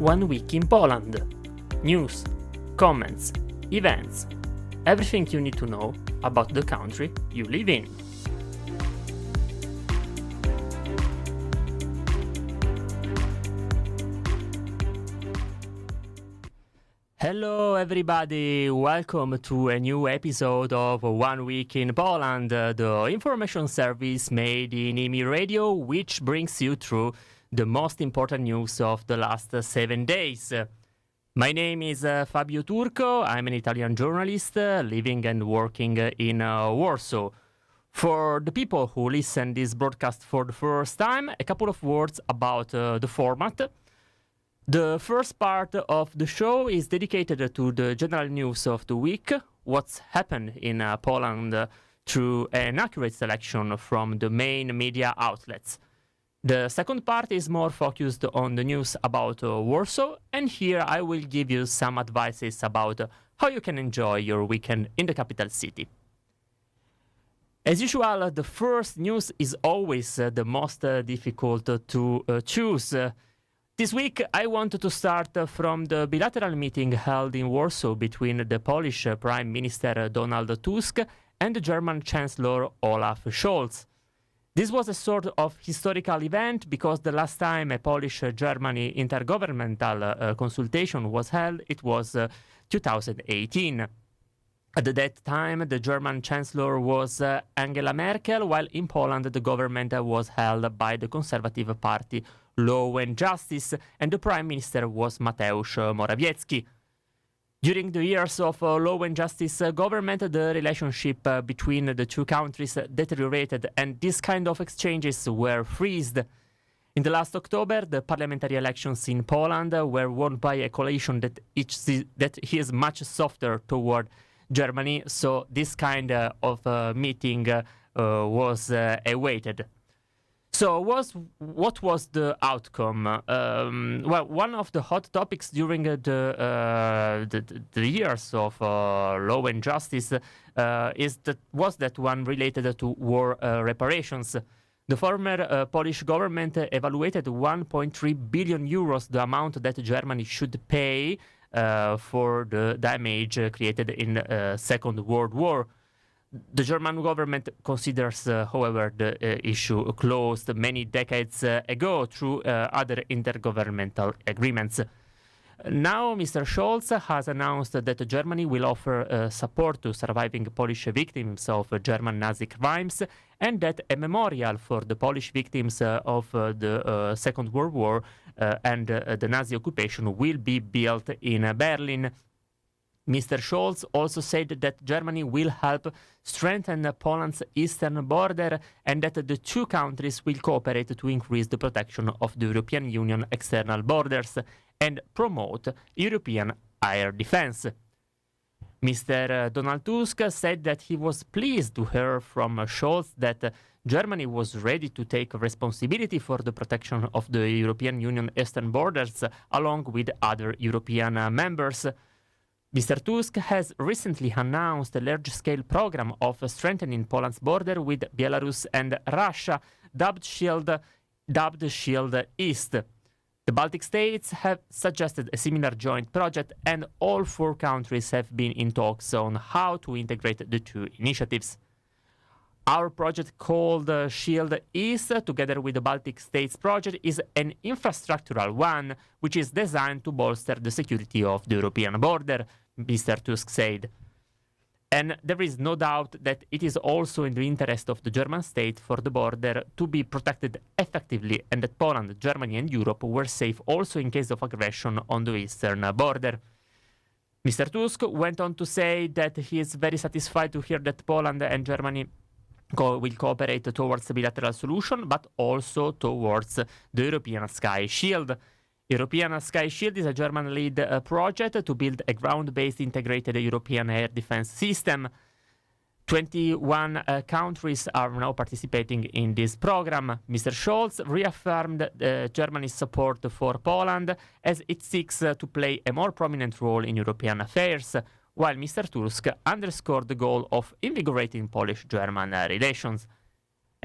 1 week in Poland. News, comments, events, everything you need to know about the country you live in. Hello everybody, welcome to a new episode of 1 Week in Poland, the information service made in IMI Radio, which brings you through the most important news of the last 7 days. My name is Fabio Turco. I'm an Italian journalist living and working in Warsaw. For the people who listen this broadcast for the first time, a couple of words about the format. The first part of the show is dedicated to the general news of the week, what's happened in Poland through an accurate selection from the main media outlets. The second part is more focused on the news about Warsaw, and here I will give you some advices about how you can enjoy your weekend in the capital city. As usual, the first news is always the most difficult to choose. This week, I wanted to start from the bilateral meeting held in Warsaw between the Polish Prime Minister Donald Tusk and the German Chancellor Olaf Scholz. This was a sort of historical event because the last time a Polish-Germany intergovernmental consultation was held, it was 2018. At that time, the German Chancellor was Angela Merkel, while in Poland the government was held by the Conservative Party Law and Justice, and the Prime Minister was Mateusz Morawiecki. During the years of Law and Justice government, the relationship between the two countries deteriorated, and these kind of exchanges were freezed. In the last October, the parliamentary elections in Poland were won by a coalition that is much softer toward Germany, so this kind of meeting was awaited. So what was the outcome? Well, one of the hot topics during the years of Law and Justice was that one related to war reparations. The former Polish government evaluated 1.3 billion euros, the amount that Germany should pay for the damage created in the Second World War. The German government considers, however, the issue closed many decades ago through other intergovernmental agreements. Now, Mr. Scholz has announced that Germany will offer support to surviving Polish victims of German Nazi crimes, and that a memorial for the Polish victims of the Second World War and the Nazi occupation will be built in Berlin. Mr. Scholz also said that Germany will help strengthen Poland's eastern border and that the two countries will cooperate to increase the protection of the European Union external borders and promote European air defense. Mr. Donald Tusk said that he was pleased to hear from Scholz that Germany was ready to take responsibility for the protection of the European Union eastern borders along with other European members. Mr. Tusk has recently announced a large-scale program of strengthening Poland's border with Belarus and Russia, dubbed Shield East. The Baltic states have suggested a similar joint project, and all four countries have been in talks on how to integrate the two initiatives. Our project called Shield East, together with the Baltic States project, is an infrastructural one, which is designed to bolster the security of the European border, Mr. Tusk said. And there is no doubt that it is also in the interest of the German state for the border to be protected effectively, and that Poland, Germany and Europe were safe also in case of aggression on the eastern border. Mr. Tusk went on to say that he is very satisfied to hear that Poland and Germany will cooperate towards a bilateral solution, but also towards the European Sky Shield. European Sky Shield is a German-led project to build a ground-based integrated European air defense system. 21 countries are now participating in this program. Mr. Scholz reaffirmed Germany's support for Poland as it seeks to play a more prominent role in European affairs, while Mr. Tusk underscored the goal of invigorating Polish-German relations.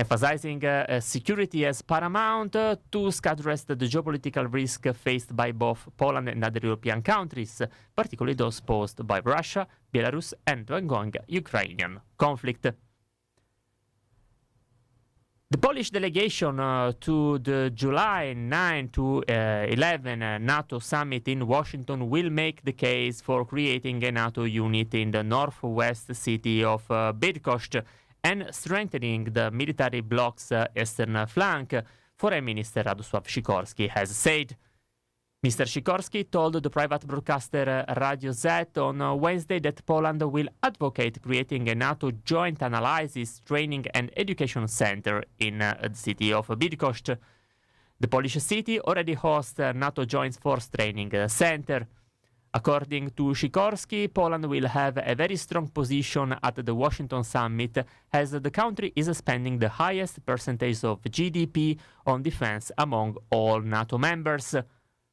Emphasizing security as paramount, Tusk addressed the geopolitical risk faced by both Poland and other European countries, particularly those posed by Russia, Belarus, and the ongoing Ukrainian conflict. The Polish delegation to the July 9 to 11 NATO summit in Washington will make the case for creating a NATO unit in the northwest city of Bydgoszcz and strengthening the military bloc's eastern flank, Foreign Minister Radosław Sikorski has said. Mr. Sikorski told the private broadcaster Radio Z on Wednesday that Poland will advocate creating a NATO joint analysis, training and education center in the city of Bydgoszcz. The Polish city already hosts a NATO Joint Force Training Center. According to Sikorski, Poland will have a very strong position at the Washington summit as the country is spending the highest percentage of GDP on defense among all NATO members.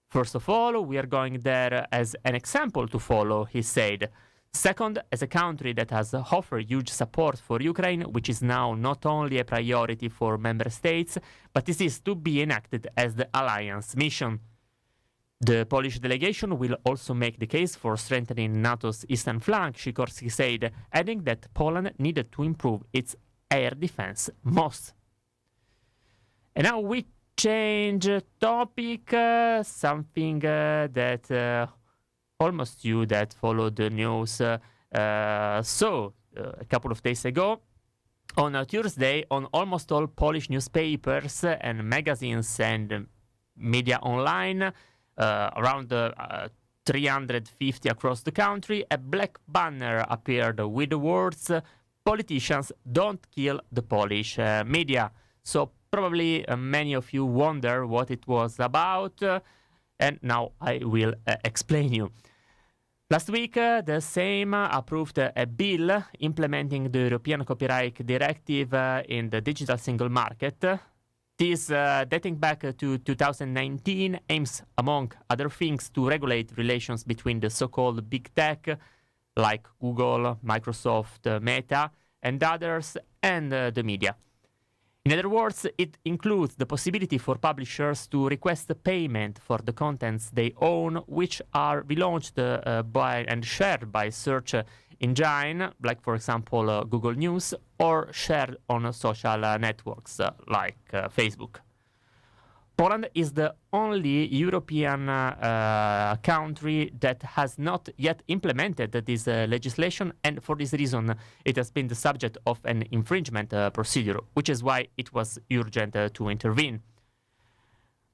First of all, we are going there as an example to follow, he said. Second, as a country that has offered huge support for Ukraine, which is now not only a priority for member states, but this is to be enacted as the alliance mission. The Polish delegation will also make the case for strengthening NATO's eastern flank, Sikorski said, adding that Poland needed to improve its air defense most. And now we change topic, something that almost you that followed the news saw a couple of days ago. On Tuesday, on almost all Polish newspapers and magazines and media online, around 350 across the country, a black banner appeared with the words, "Politicians don't kill the Polish media." So probably many of you wonder what it was about, and now I will explain you. Last week, the Sejm approved a bill implementing the European Copyright Directive in the digital single market. This, dating back to 2019, aims, among other things, to regulate relations between the so-called big tech, like Google, Microsoft, Meta, and others, and the media. In other words, it includes the possibility for publishers to request payment for the contents they own, which are relaunched by and shared by search engine, like for example Google News, or shared on social networks like Facebook. Poland is the only European country that has not yet implemented this legislation, and for this reason it has been the subject of an infringement procedure, which is why it was urgent to intervene.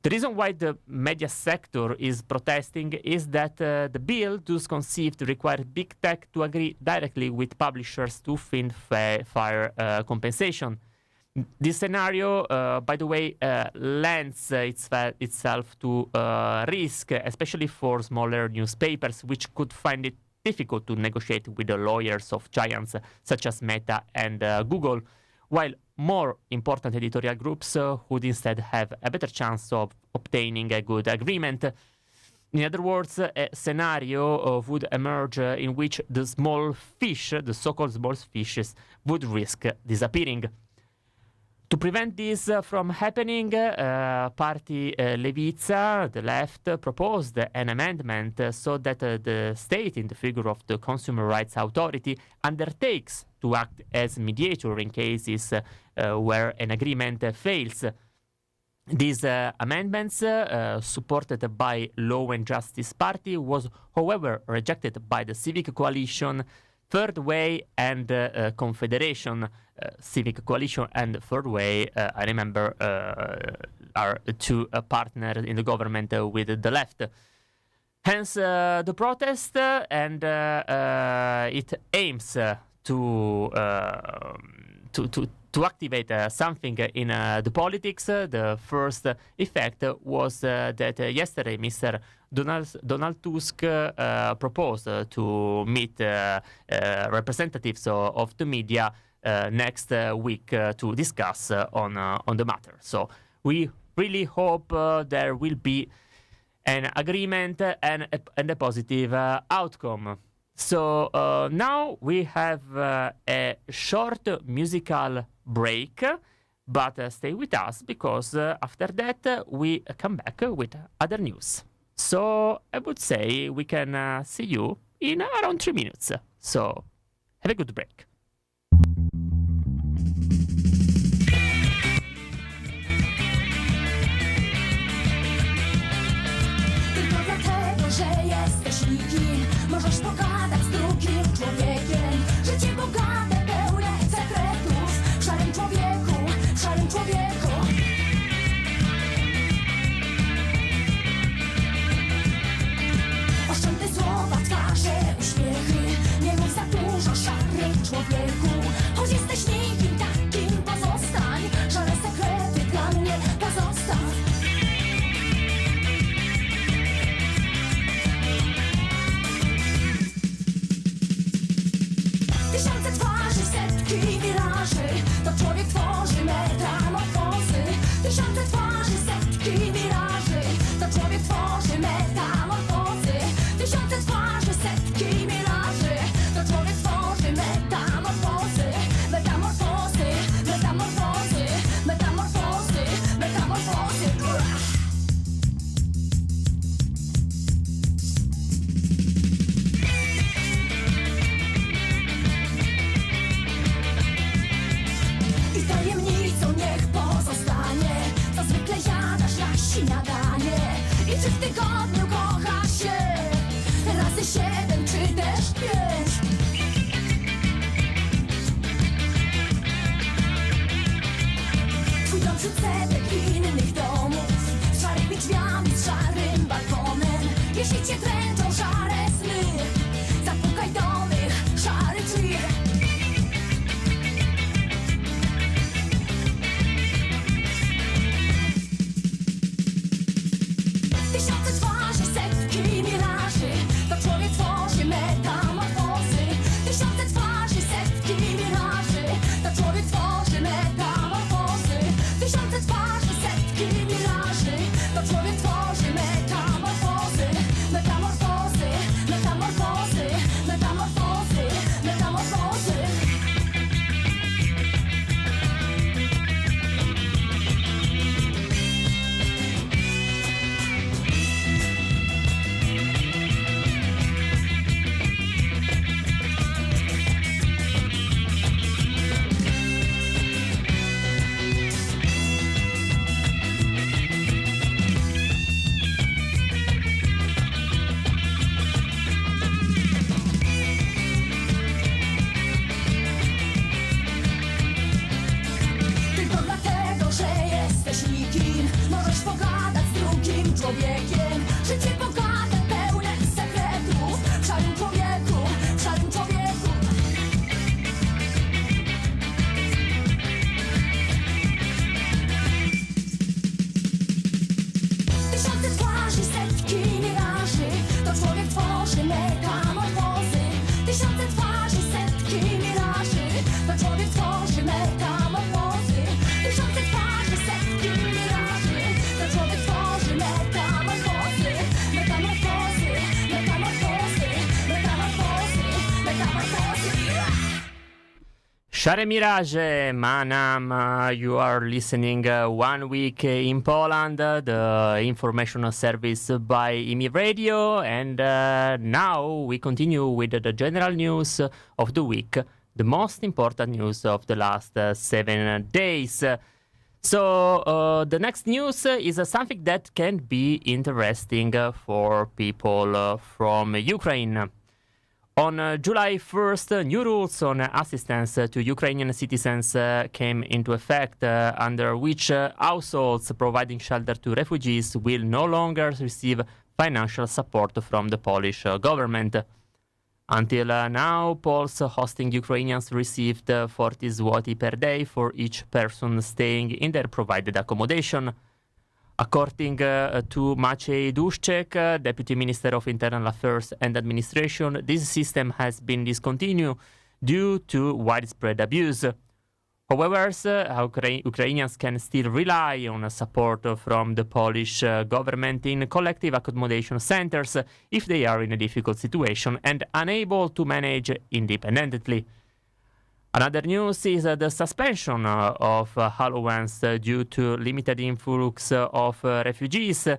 The reason why the media sector is protesting is that the bill, thus conceived, requires big tech to agree directly with publishers to fund fair compensation. This scenario, by the way, lends itself to risk, especially for smaller newspapers, which could find it difficult to negotiate with the lawyers of giants such as Meta and Google, while more important editorial groups would instead have a better chance of obtaining a good agreement. In other words, a scenario would emerge in which the small fish, the so-called small fishes, would risk disappearing. To prevent this from happening, Party Lewica, the left, proposed an amendment so that the state, in the figure of the Consumer Rights Authority, undertakes to act as mediator in cases where an agreement fails. These amendments, supported by Law and Justice Party, was, however, rejected by the Civic Coalition, Third Way, and Confederation. Civic Coalition and Third Way, I remember, are two partners in the government with the left. Hence the protest, and it aims to activate something in the politics. The first effect was that yesterday Mr. Donald Tusk proposed to meet representatives of the media next week to discuss on the matter. So we really hope there will be an agreement and a positive outcome. So now we have a short musical break, But stay with us because after that we come back with other news. So I would say we can see you in around 3 minutes. So have a good break. Tylko dlatego, że jesteś nikim, możesz pogadać z drugim człowiekiem. Życie bogate, pełne sekretów, w szarym człowieku, w szarym człowieku. Oszczędne słowa, twarze, uśmiechy, nie mów za dużo, szary człowieku. Choć jesteś nikim takim, pozostań, szare sekrety dla mnie pozostaw. Tysiące twarzy, setki wiraży, to człowiek tworzy metamorfozy. Tysiące twarzy, setki wiraży, to człowiek tworzy metamorfozy. Tysiące twarzy, setki wiraży, to człowiek tworzy metamorfozy. Metamorfozy, metamorfozy, metamorfozy, metamorfozy. I tajemnicą niech pozostanie, co zwykle jadasz na śniadanie. I czy w tygodniu kochasz się razy 7 czy też 5? Twój dom wśród setek innych domów, z szarymi drzwiami, z szarym balkonem. Jeśli cię dręczą szare sny, zapukaj do mych szarych drzwi. Tysiące twarzy, setki miraży, to człowiek tworzy metamorfozy. Tysiące twarzy, setki miraży, to człowiek tworzy metamorfozy. Tysiące twarzy, setki miraży, to człowiek tworzy metamorfozy. Metamorfozy, metamorfozy, metamorfozy, metamorfozy. Tylko dlatego, że jesteś nikim, możesz pogadać z drugim człowiekiem. Życie bogate, pełne sekretów, w szarym człowieku, w szarym człowieku. Tysiące twarzy, setki miraży, to człowiek tworzy metamorfozy. Tysiące twarzy, setki miraży, to człowiek tworzy metamorfozy. Tysiące twarzy, setki miraży, to człowiek tworzy metamorfozy. Metamorfozy, metamorfozy, metamorfozy, metamorfozy. Share Mirage, Manam, you are listening 1 week in Poland, the information service by IMI Radio, and now we continue with the general news of the week, the most important news of the last 7 days. So the next news is something that can be interesting for people from Ukraine. On July 1st, new rules on assistance to Ukrainian citizens came into effect, under which households providing shelter to refugees will no longer receive financial support from the Polish government. Until now, Poles hosting Ukrainians received 40 zloty per day for each person staying in their provided accommodation. According to Maciej Duszczyk, Deputy Minister of Internal Affairs and Administration, this system has been discontinued due to widespread abuse. However, Ukrainians can still rely on support from the Polish government in collective accommodation centers if they are in a difficult situation and unable to manage independently. Another news is the suspension of allowance due to limited influx of refugees.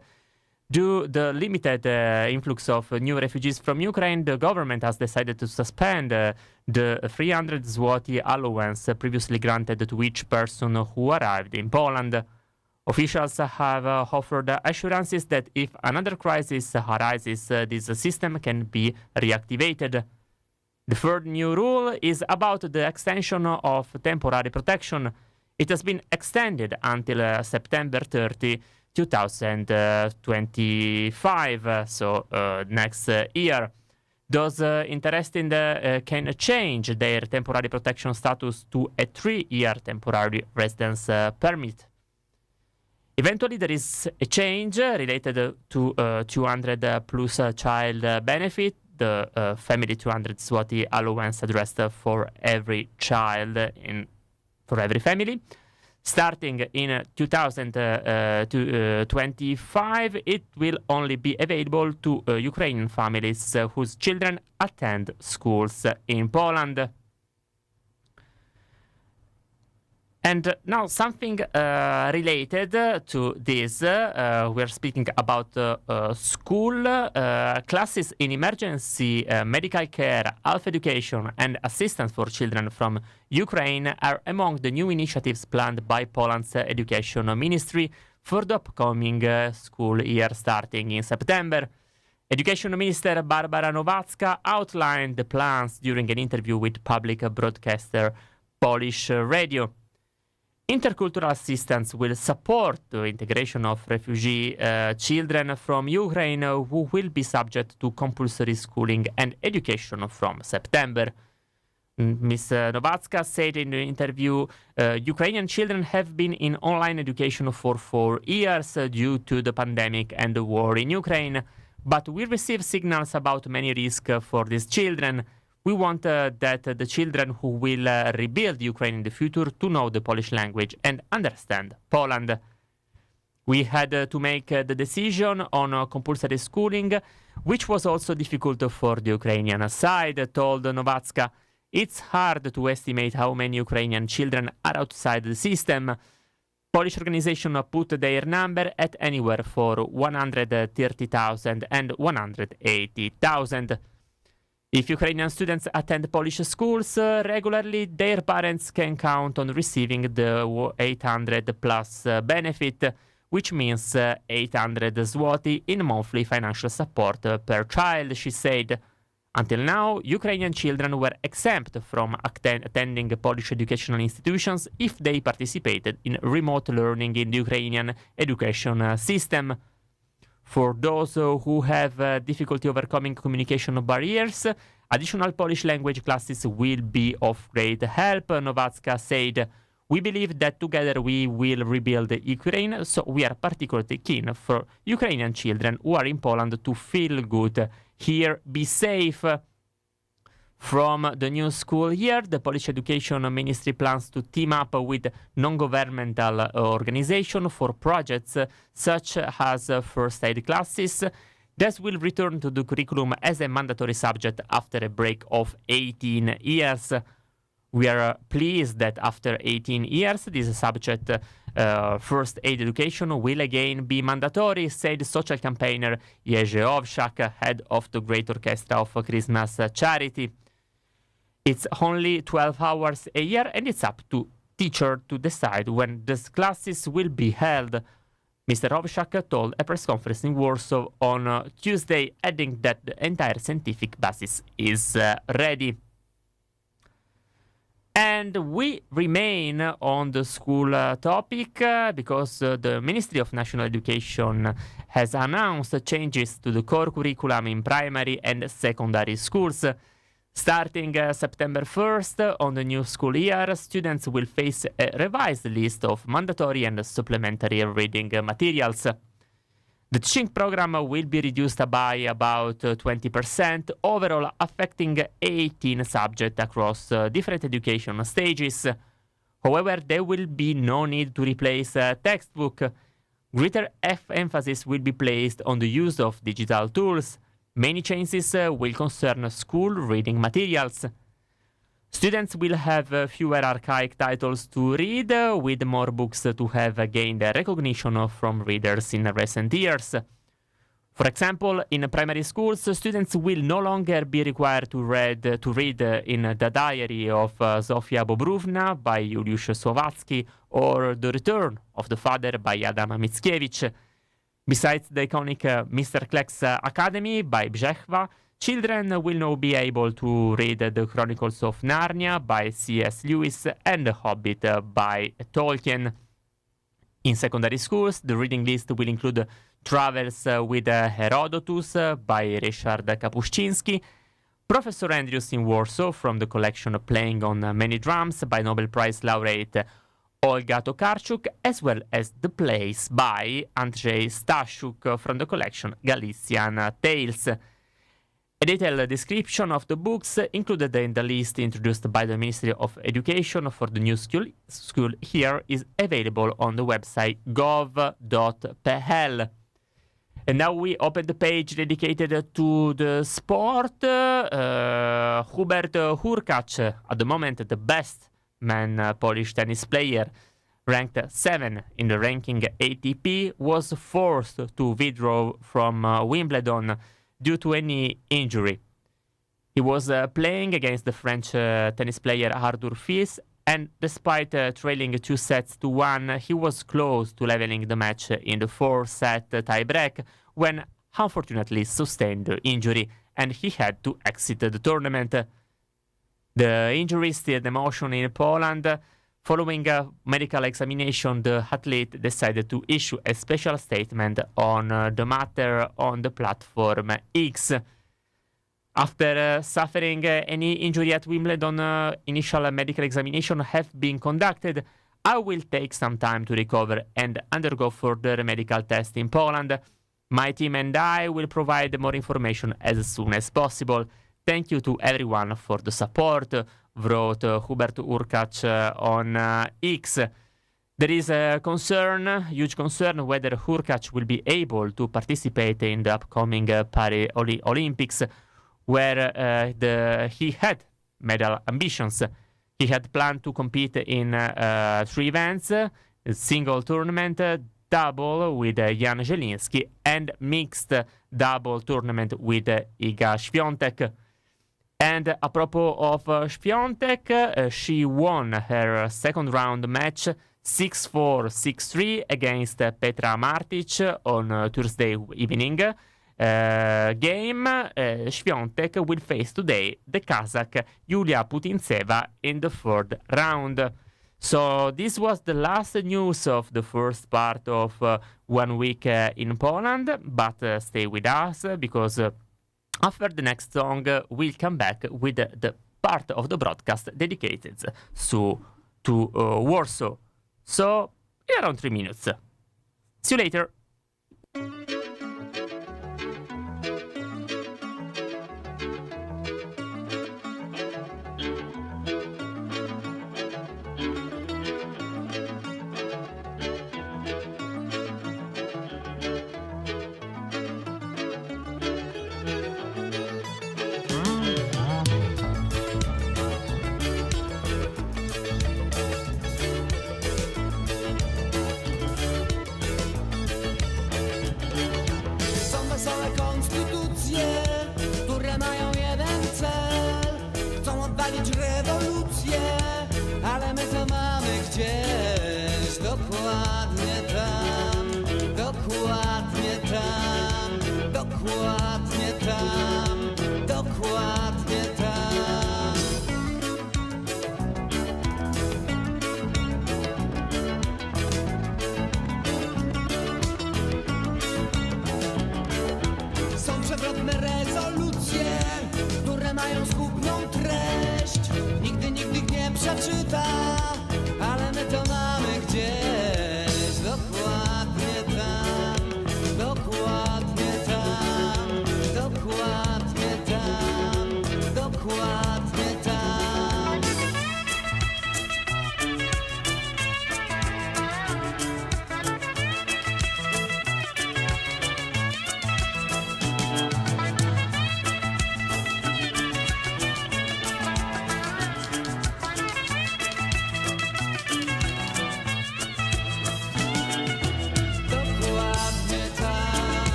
Due to the limited influx of new refugees from Ukraine, the government has decided to suspend the 300 zloty allowance previously granted to each person who arrived in Poland. Officials have offered assurances that if another crisis arises, this system can be reactivated. The third new rule is about the extension of temporary protection. It has been extended until September 30, 2025, so next year. Those interested can change their temporary protection status to a 3-year temporary residence permit. Eventually, there is a change related to 200 plus child benefit, the family 200 zloty allowance addressed for every child for every family. Starting in 2025, it will only be available to Ukrainian families whose children attend schools in Poland. And now something related to this. We're speaking about school classes in emergency medical care, health education, and assistance for children from Ukraine are among the new initiatives planned by Poland's education ministry for the upcoming school year starting in September. Education Minister Barbara Nowacka outlined the plans during an interview with public broadcaster Polish Radio. Intercultural assistance will support the integration of refugee children from Ukraine who will be subject to compulsory schooling and education from September. Ms. Nowacka said in the interview, Ukrainian children have been in online education for 4 years due to the pandemic and the war in Ukraine, but we receive signals about many risks for these children. We want that the children who will rebuild Ukraine in the future to know the Polish language and understand Poland. We had to make the decision on compulsory schooling, which was also difficult for the Ukrainian side, told Nowacka. It's hard to estimate how many Ukrainian children are outside the system. Polish organizations put their number at anywhere for 130,000 and 180,000. If Ukrainian students attend Polish schools regularly, their parents can count on receiving the 800 plus benefit, which means 800 zloty in monthly financial support per child, she said. Until now, Ukrainian children were exempt from attending Polish educational institutions if they participated in remote learning in the Ukrainian education system. For those who have difficulty overcoming communication barriers, additional Polish language classes will be of great help, Nowacka said. We believe that together we will rebuild Ukraine, so we are particularly keen for Ukrainian children who are in Poland to feel good here, be safe. From the new school year, the Polish Education Ministry plans to team up with non-governmental organizations for projects such as first aid classes that will return to the curriculum as a mandatory subject after a break of 18 years. We are pleased that after 18 years, this subject, first aid education, will again be mandatory, said social campaigner Jerzy Owsiak, head of the Great Orchestra of Christmas Charity. It's only 12 hours a year, and it's up to teacher to decide when these classes will be held. Mr. Owsiak told a press conference in Warsaw on Tuesday, adding that the entire scientific basis is ready. And we remain on the school topic because the Ministry of National Education has announced changes to the core curriculum in primary and secondary schools. Starting September 1st, on the new school year, students will face a revised list of mandatory and supplementary reading materials. The teaching program will be reduced by about 20%, overall affecting 18 subjects across different education stages. However, there will be no need to replace a textbook. Greater emphasis will be placed on the use of digital tools. Many changes will concern school reading materials. Students will have fewer archaic titles to read, with more books to have gained recognition from readers in recent years. For example, in primary schools, students will no longer be required to read in The Diary of Zofia Bobrówna by Juliusz Słowacki or The Return of the Father by Adam Mickiewicz. Besides the iconic Mr. Kleck's Academy by Brzechwa, children will now be able to read The Chronicles of Narnia by C.S. Lewis and The Hobbit by Tolkien. In secondary schools, the reading list will include Travels with Herodotus by Ryszard Kapuscinski, Professor Andrews in Warsaw from the collection Playing on Many Drums by Nobel Prize laureate Olga Tokarczuk, as well as the plays by Andrzej Staszuk from the collection Galician Tales. A detailed description of the books included in the list introduced by the Ministry of Education for the new school year is available on the website gov.pl. And now we open the page dedicated to the sport. Hubert Hurkacz, at the moment the best man Polish tennis player, ranked 7 in the ranking ATP, was forced to withdraw from Wimbledon due to any injury. He was playing against the French tennis player Arthur Fils, and despite trailing 2-1, he was close to leveling the match in the 4-set tiebreak when unfortunately sustained the injury and he had to exit the tournament. The injury stirred emotion in Poland. Following a medical examination, the athlete decided to issue a special statement on the matter on the platform X. After suffering any injury at Wimbledon, initial medical examination have been conducted. I will take some time to recover and undergo further medical tests in Poland. My team and I will provide more information as soon as possible. Thank you to everyone for the support, wrote Hubert Hurkacz on X. There is a huge concern, whether Hurkacz will be able to participate in the upcoming Paris Olympics, where he had medal ambitions. He had planned to compete in 3 events, single tournament, double with Jan Zieliński, and mixed double tournament with Iga Świątek. And apropos of Świątek, she won her second round match 6-4, 6-3 against Petra Martic on Thursday evening. Świątek will face today the Kazakh Yulia Putintseva in the 3rd round. So this was the last news of the first part of 1 week in Poland, but stay with us because after the next song we'll come back with the part of the broadcast dedicated to Warsaw. So in around 3 minutes. See you later.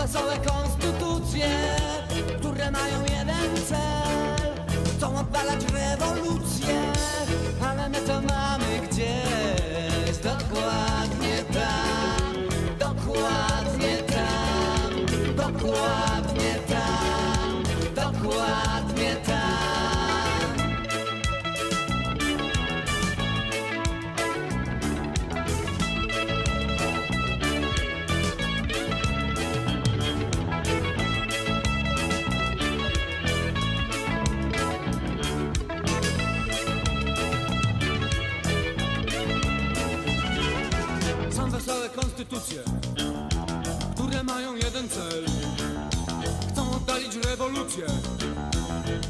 wesołe konstytucje, które mają jeden cel. Chcą oddalać rewolucję, ale my to mamy gdzieś. Dokładnie tam, dokładnie tam, dokładnie tam, dokładnie tam. Są wesołe konstytucje, które mają jeden cel. Chcą oddalić rewolucję,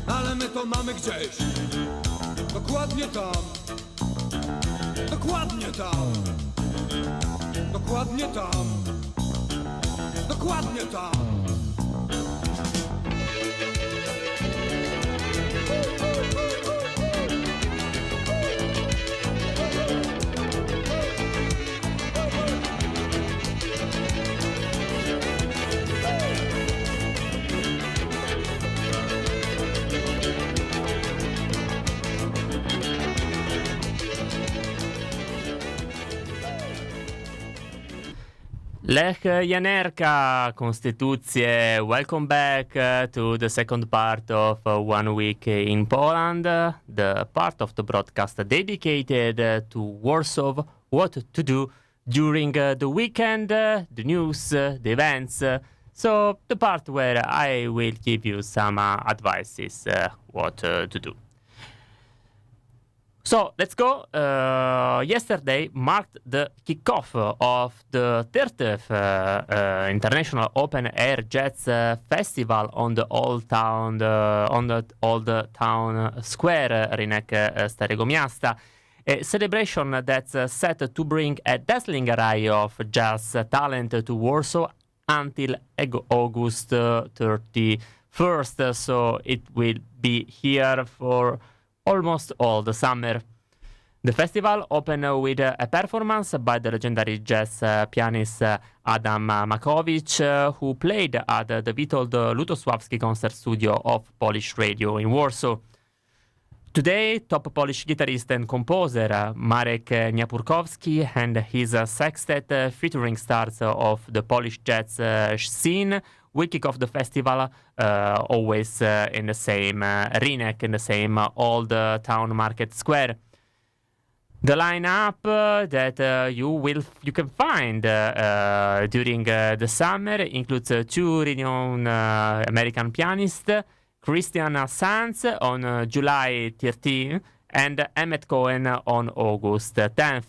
ale my to mamy gdzieś. Dokładnie tam, dokładnie tam, dokładnie tam, dokładnie tam. Lech Janerka, Konstytucje. Welcome back to the second part of 1 week in Poland, the part of the broadcast dedicated to Warsaw, what to do during the weekend, the news, the events. So the part where I will give you some advices what to do. So let's go. Yesterday marked the kickoff of the 30th International Open Air Jazz Festival on the Old Town Square, rynek Starego Miasta. A celebration that's set to bring a dazzling array of jazz talent to Warsaw until August 31st. So it will be here for almost all the summer. The festival opened with a performance by the legendary jazz pianist Adam Makowicz, who played at the Witold Lutosławski Concert Studio of Polish Radio in Warsaw. Today, top Polish guitarist and composer Marek Niapurkowski and his sextet featuring stars of the Polish jazz scene will kick off the festival always in the same rynek, in the same old town market square. The lineup that you can find during the summer includes two renowned American pianists, Christian Sanz on July 13 and Emmett Cohen on August 10th.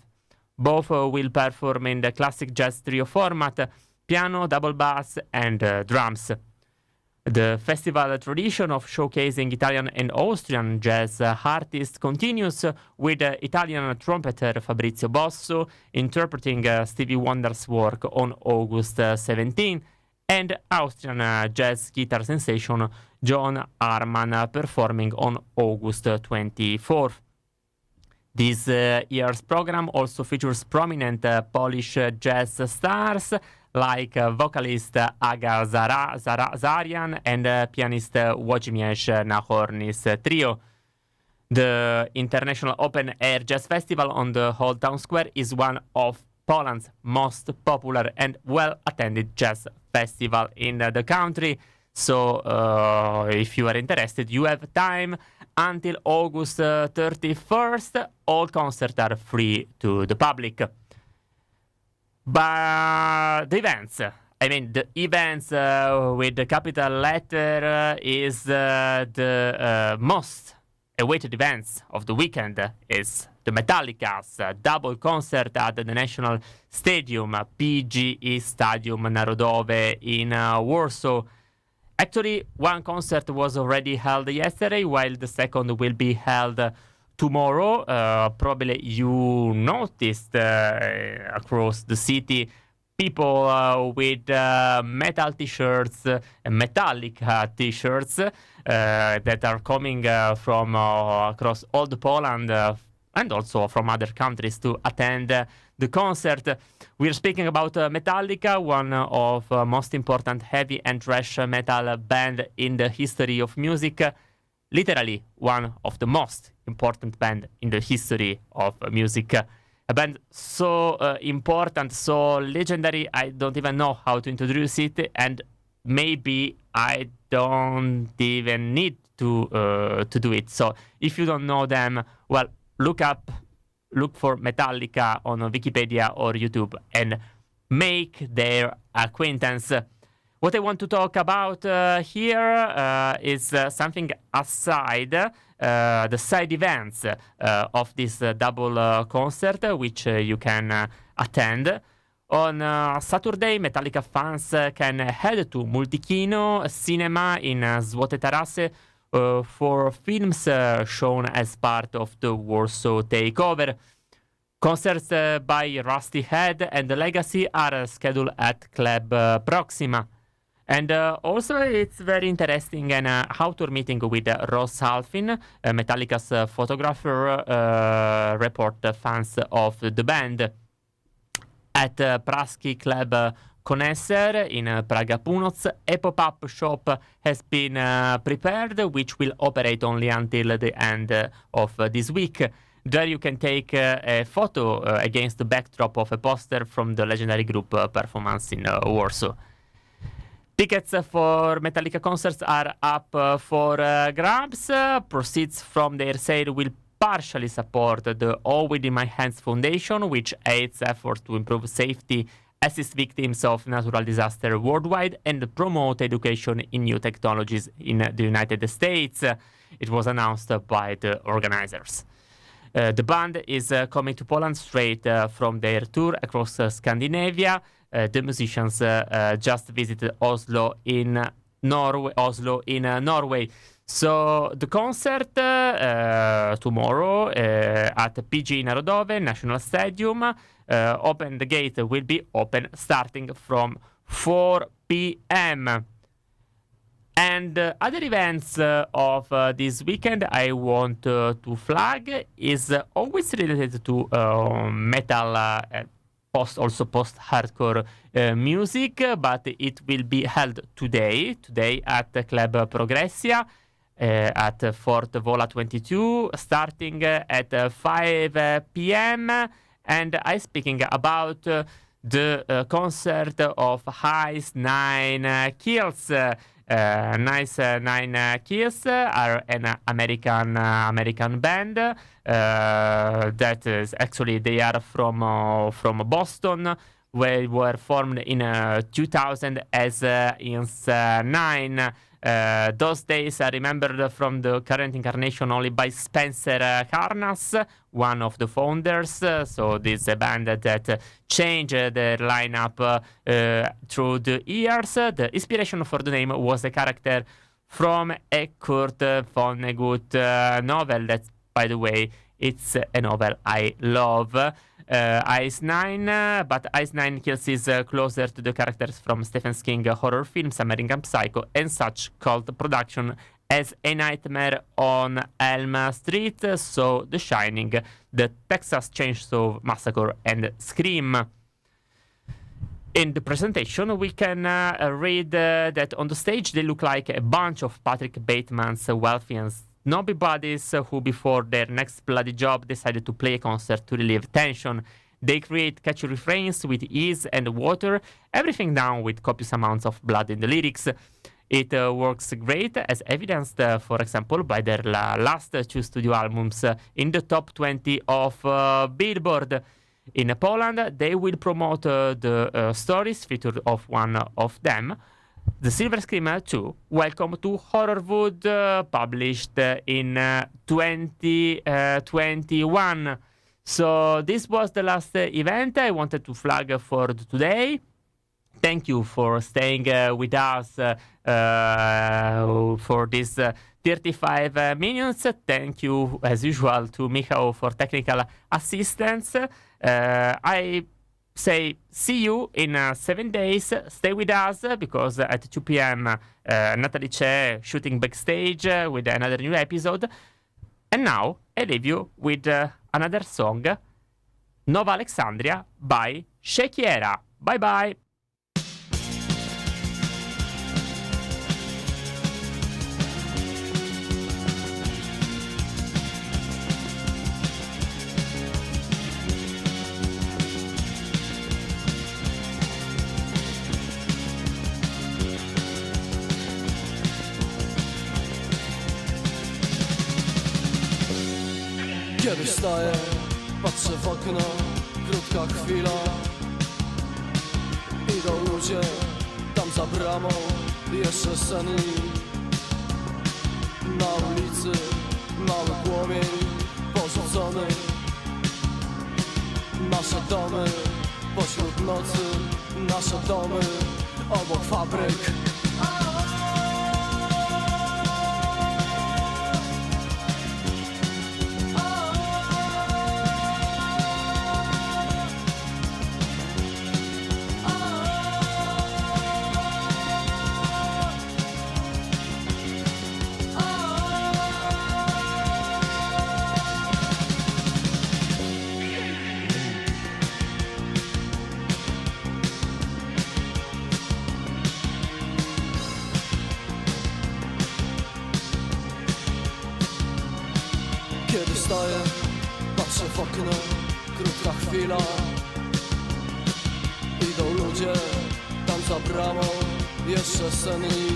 Both will perform in the classic jazz trio format, piano, double bass, and drums. The festival tradition of showcasing Italian and Austrian jazz artists continues with Italian trumpeter Fabrizio Bosso interpreting Stevie Wonder's work on August 17 and Austrian jazz guitar sensation John Arman performing on August 24th. This year's program also features prominent Polish jazz stars like vocalist Aga Zarian and pianist Włodzimierz Nahorny's trio. The International Open Air Jazz Festival on the Old Town Square is one of Poland's most popular and well-attended jazz festival in the country. So if you are interested, you have time until August 31st. All concerts are free to the public. But the events, the events with the capital letter is the most awaited events of the weekend is the Metallica's double concert at the National Stadium, PGE Stadium Narodowe in Warsaw. Actually, one concert was already held yesterday, while the second will be held tomorrow. Probably you noticed across the city people with metal t-shirts, Metallica t-shirts that are coming from across all the Poland and also from other countries to attend the concert. We're speaking about Metallica, one of most important heavy and thrash metal band in the history of music. Literally one of the most important band in the history of music. A band so important, so legendary, I don't even know how to introduce it, and maybe I don't even need to do it. So if you don't know them, well, look for Metallica on Wikipedia or YouTube and make their acquaintance. What I want to talk about here is something aside, the side events of this double concert, which you can attend. On Saturday, Metallica fans can head to Multikino Cinema in Złote Tarasy for films shown as part of the Warsaw takeover. Concerts by Rusty Head and The Legacy are scheduled at Club Proxima. And also it's very interesting an outdoor meeting with Ross Halfin, Metallica's photographer, report fans of the band. At Praski Club Koneser in Praga Punoc, a pop-up shop has been prepared, which will operate only until the end of this week. There you can take a photo against the backdrop of a poster from the legendary group performance in Warsaw. Tickets for Metallica concerts are up for grabs. Proceeds from their sale will partially support the All Within My Hands Foundation, which aids efforts to improve safety, assist victims of natural disaster worldwide, and promote education in new technologies in the United States. It was announced by the organizers. The band is coming to Poland straight from their tour across Scandinavia. The musicians just visited Oslo in Norway. So the concert tomorrow at PG Narodowy National Stadium. The gate will be open starting from 4 p.m. And other events of this weekend I want to flag is always related to metal, post-hardcore music, but it will be held today at Club Progressia at Fort Vola 22, starting at 5 p.m. And I'm speaking about the concert of Ice Nine Kills. Nine Kills are an American band that is actually they are from Boston. They were formed in 2000 as Ins Nine. Those days are remembered from the current incarnation only by Spencer Harnas, one of the founders. So this is a band that changed their lineup through the years. The inspiration for the name was a character from a Kurt Vonnegut novel that, by the way, it's a novel I love. Ice Nine, but Ice Nine Kills is closer to the characters from Stephen King horror films, American Psycho, and such cult production as A Nightmare on Elm Street, so The Shining, The Texas Chainsaw Massacre, and Scream. In the presentation, we can read that on the stage they look like a bunch of Patrick Bateman's wealthy and snobby buddies who, before their next bloody job, decided to play a concert to relieve tension. They create catchy refrains with ease and water everything down with copious amounts of blood in the lyrics. It works great, as evidenced, for example, by their last two studio albums in the top 20 of Billboard. In Poland, they will promote the stories featured of one of them, The Silver Scream 2, Welcome to Horrorwood, published in 2021. So this was the last event I wanted to flag for today. Thank you for staying with us for this 35 minutes. Thank you, as usual, to Michał for technical assistance. I say see you in 7 days. Stay with us because at 2 p.m. Natalie Che shooting backstage with another new episode. And now I leave you with another song. Nova Alexandria by Shekiera. Bye bye! Kiedy wstaję, patrzę w okno, krótka chwila. Idą ludzie, tam za bramą, jeszcze senni. Na ulicy mały płomień porzucony. Nasze domy pośród nocy, nasze domy obok fabryk. Kiedy stoję, patrzę w okno, krótka chwila. Idą ludzie, tam za bramą, jeszcze senni.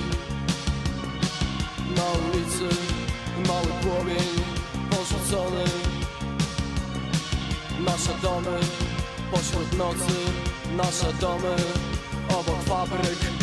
Na ulicy mały płomień porzucony. Nasze domy pośród nocy, nasze domy obok fabryk.